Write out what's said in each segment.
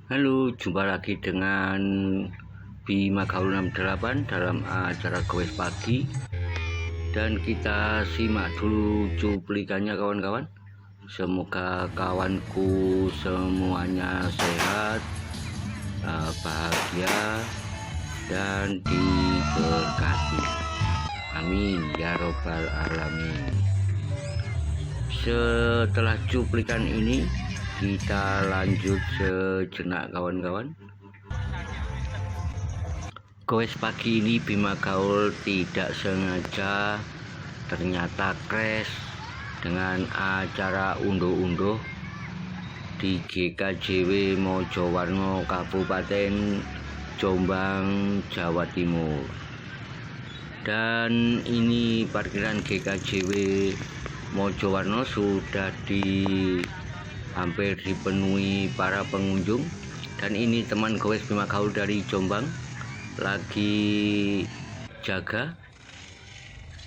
Halo, jumpa lagi dengan Bima Gaul 68 dalam acara Gowes Pagi. Dan kita simak dulu cuplikannya kawan-kawan. Semoga kawanku semuanya sehat, bahagia, dan diberkati. Amin ya robbal alamin. Setelah cuplikan ini, kita lanjut sejenak kawan-kawan. Gowes Pagi ini Bima Gaul tidak sengaja ternyata crash dengan acara unduh-unduh di GKJW Mojowarno, Kabupaten Jombang, Jawa Timur. Dan ini parkiran GKJW Mojowarno sudah hampir dipenuhi para pengunjung. Dan ini teman Gowes Bima Gaul dari Jombang lagi jaga.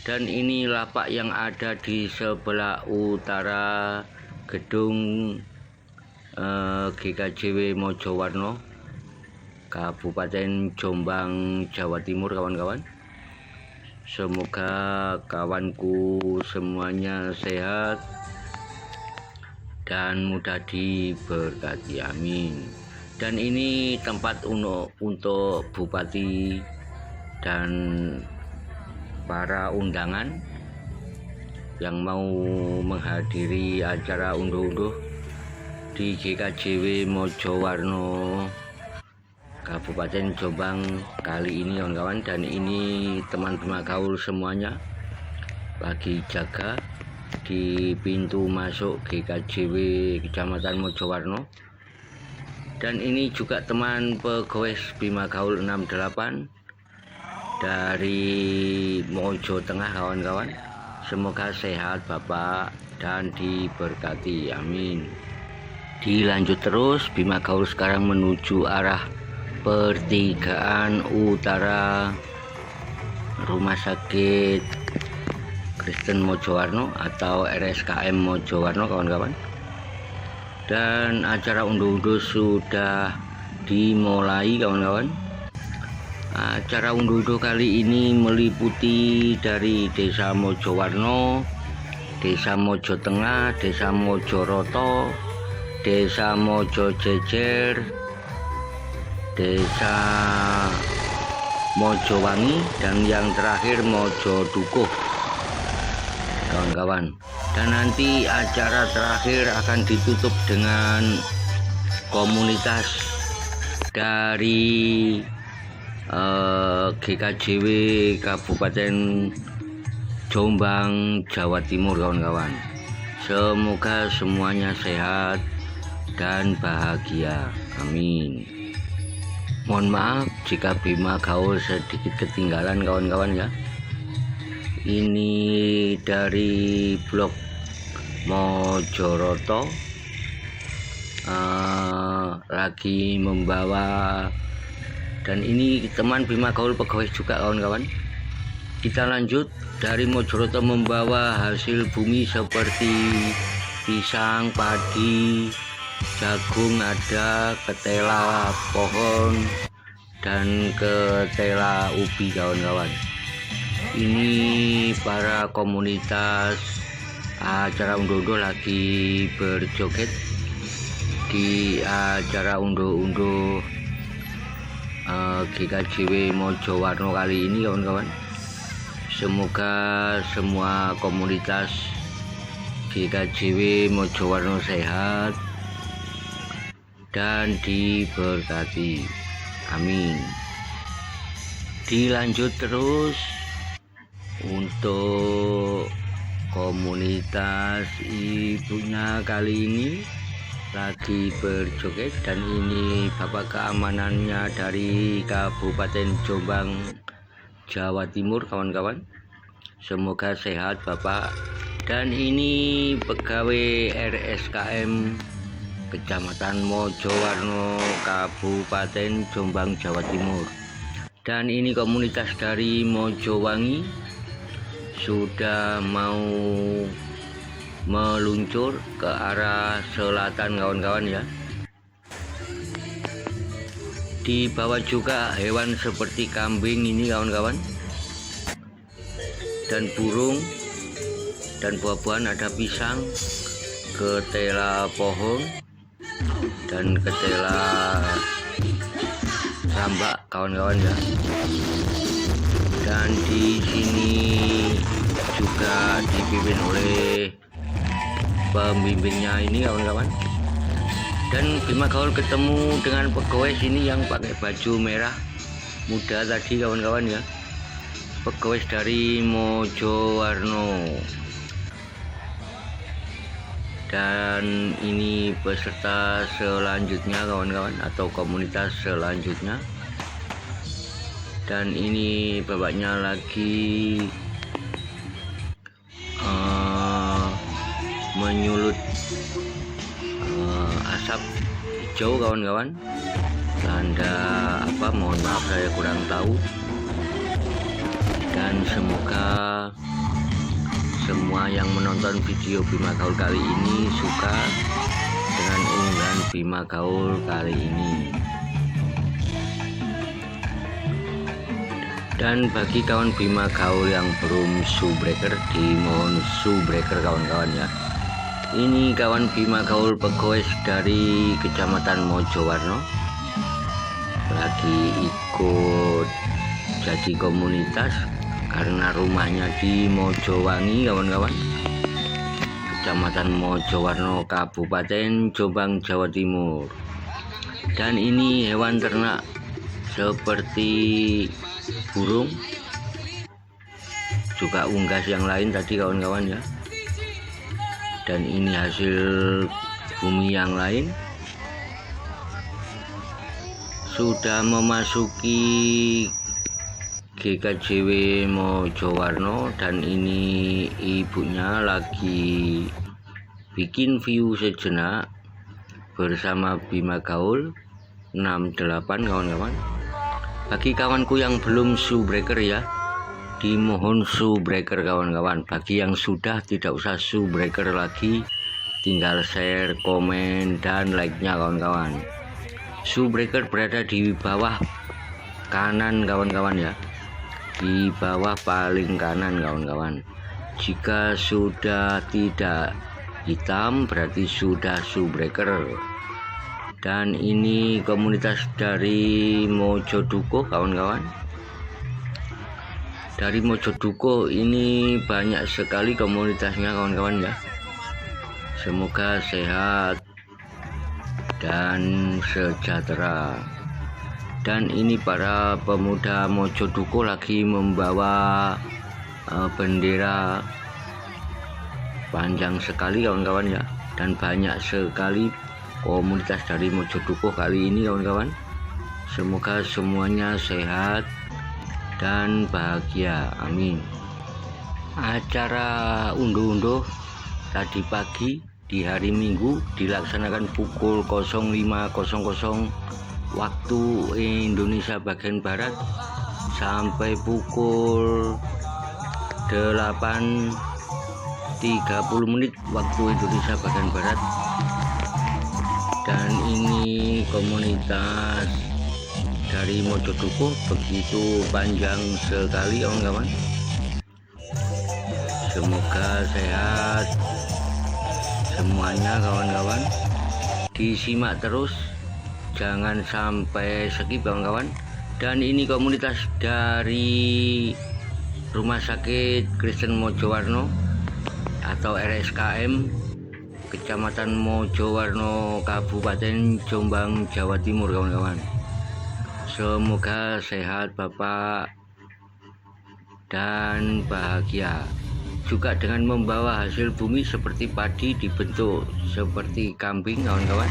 Dan ini lapak yang ada di sebelah utara gedung GKJW Mojowarno, Kabupaten Jombang, Jawa Timur kawan-kawan. Semoga kawanku semuanya sehat dan mudah diberkati, amin. Dan ini tempat untuk bupati dan para undangan yang mau menghadiri acara unduh-unduh di GKJW Mojowarno, Kabupaten Jombang kali ini kawan-kawan. Dan ini teman Bima Gaul semuanya lagi jaga di pintu masuk GKJW Kecamatan Mojowarno. Dan ini juga teman pegawai Bima Gaul 68 dari Mojo Tengah kawan-kawan. Semoga sehat Bapak dan diberkati, amin. Dilanjut terus, Bima Gaul sekarang menuju arah pertigaan utara Rumah Sakit Kristen Mojowarno atau RSKM Mojowarno kawan-kawan. Dan acara unduh-unduh sudah dimulai kawan-kawan. Acara unduh-unduh kali ini meliputi dari Desa Mojowarno, Desa Mojo Tengah, Desa Mojoroto, Desa Mojo Jejer, Desa Mojowangi, dan yang terakhir Mojo Dukuh kawan-kawan. Dan nanti acara terakhir akan ditutup dengan komunitas dari GKJW Kabupaten Jombang, Jawa Timur kawan-kawan. Semoga semuanya sehat dan bahagia, amin. Mohon maaf jika Bima Gaul sedikit ketinggalan kawan-kawan ya. Ini dari blog Mojoroto, lagi membawa. Dan ini teman Bima Gaul pegawai juga kawan-kawan. Kita lanjut dari Mojoroto membawa hasil bumi seperti pisang, padi, jagung, ada ketela pohon dan ketela ubi kawan-kawan. Ini para komunitas acara unduh-unduh lagi berjoget di acara unduh-unduh GKJW Mojowarno kali ini kawan-kawan. Semoga semua komunitas GKJW Mojowarno sehat dan diberkati, amin. Dilanjut terus untuk komunitas ibunya kali ini lagi berjoget. Dan ini bapak keamanannya dari Kabupaten Jombang, Jawa Timur kawan-kawan. Semoga sehat Bapak. Dan ini pegawai RSKM Kecamatan Mojowarno, Kabupaten Jombang, Jawa Timur. Dan ini komunitas dari Mojowangi sudah mau meluncur ke arah selatan kawan-kawan ya. Di bawah juga hewan seperti kambing ini kawan-kawan, dan burung, dan buah-buahan, ada pisang, ketela pohon, dan ketela rambak kawan-kawan ya. Dan di sini juga dipimpin oleh pembimbingnya ini kawan-kawan. Dan Bima Gaul ketemu dengan pegawai sini yang pakai baju merah muda tadi kawan-kawan ya, pegawai dari Mojowarno. Dan ini peserta selanjutnya kawan-kawan, atau komunitas selanjutnya. Dan ini bapaknya lagi menyulut asap hijau kawan-kawan. Tanda apa, mohon maaf saya kurang tahu. Dan semoga semua yang menonton video Bima Gaul kali ini suka dengan unggahan Bima Gaul kali ini. Dan bagi kawan Bima Gaul yang belum subbreaker, dimohon subbreaker kawan-kawan ya. Ini kawan Bima Gaul pegawai dari Kecamatan Mojowarno, lagi ikut jadi komunitas karena rumahnya di Mojowangi kawan-kawan, Kecamatan Mojowarno, Kabupaten Jombang, Jawa Timur. Dan ini hewan ternak seperti burung, juga unggas yang lain tadi kawan-kawan ya. Dan ini hasil bumi yang lain, sudah memasuki GKJW Mojowarno. Dan ini ibunya lagi bikin view sejenak bersama Bima Gaul 68 kawan-kawan. Bagi kawanku yang belum subbreaker ya, dimohon subbreaker kawan-kawan. Bagi yang sudah, tidak usah subbreaker lagi, tinggal share, komen, dan like-nya kawan-kawan. Subbreaker berada di bawah kanan kawan-kawan ya, di bawah paling kanan kawan-kawan. Jika sudah tidak hitam berarti sudah subbreaker. Dan ini komunitas dari Mojoduko kawan-kawan. Dari Mojoduko ini banyak sekali komunitasnya kawan-kawan ya. Semoga sehat dan sejahtera. Dan ini para pemuda Mojoduko lagi membawa bendera panjang sekali kawan-kawan ya. Dan banyak sekali komunitas dari Mojoduko kali ini kawan-kawan. Semoga semuanya sehat dan bahagia, amin. Acara unduh-unduh tadi pagi di hari Minggu dilaksanakan pukul 05.00 waktu Indonesia bagian Barat sampai pukul 8.30 waktu Indonesia bagian Barat. Dan ini komunitas dari Mojoduko begitu panjang sekali kawan-kawan. Semoga sehat semuanya kawan-kawan. Disimak terus, jangan sampai skip kawan-kawan. Dan ini komunitas dari Rumah Sakit Kristen Mojowarno atau RSKM, Kecamatan Mojowarno, Kabupaten Jombang, Jawa Timur kawan-kawan. Semoga sehat Bapak dan bahagia. Juga dengan membawa hasil bumi seperti padi dibentuk seperti kambing kawan-kawan.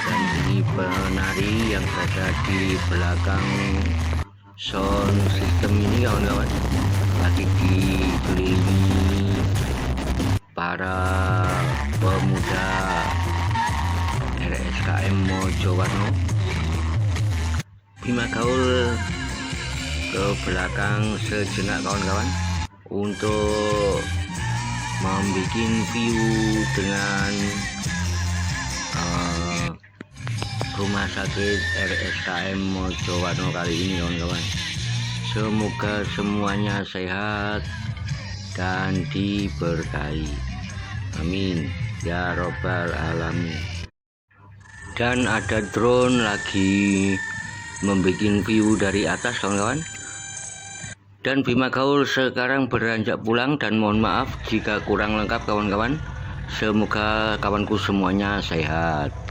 Dan ini penari yang berada di belakang sound system ini kawan-kawan, lagi dikelilingi para pemuda RSKM Mojowarno. Bima Gaul ke belakang sejenak kawan-kawan untuk membuat view dengan Rumah Sakit RSKM Mojowarno kali ini, kawan-kawan. Semoga semuanya sehat dan diberkahi, amin ya robbal alamin. Dan ada drone lagi membuat view dari atas, kawan-kawan. Dan Bima Gaul sekarang beranjak pulang, dan mohon maaf jika kurang lengkap, kawan-kawan. Semoga kawanku semuanya sehat.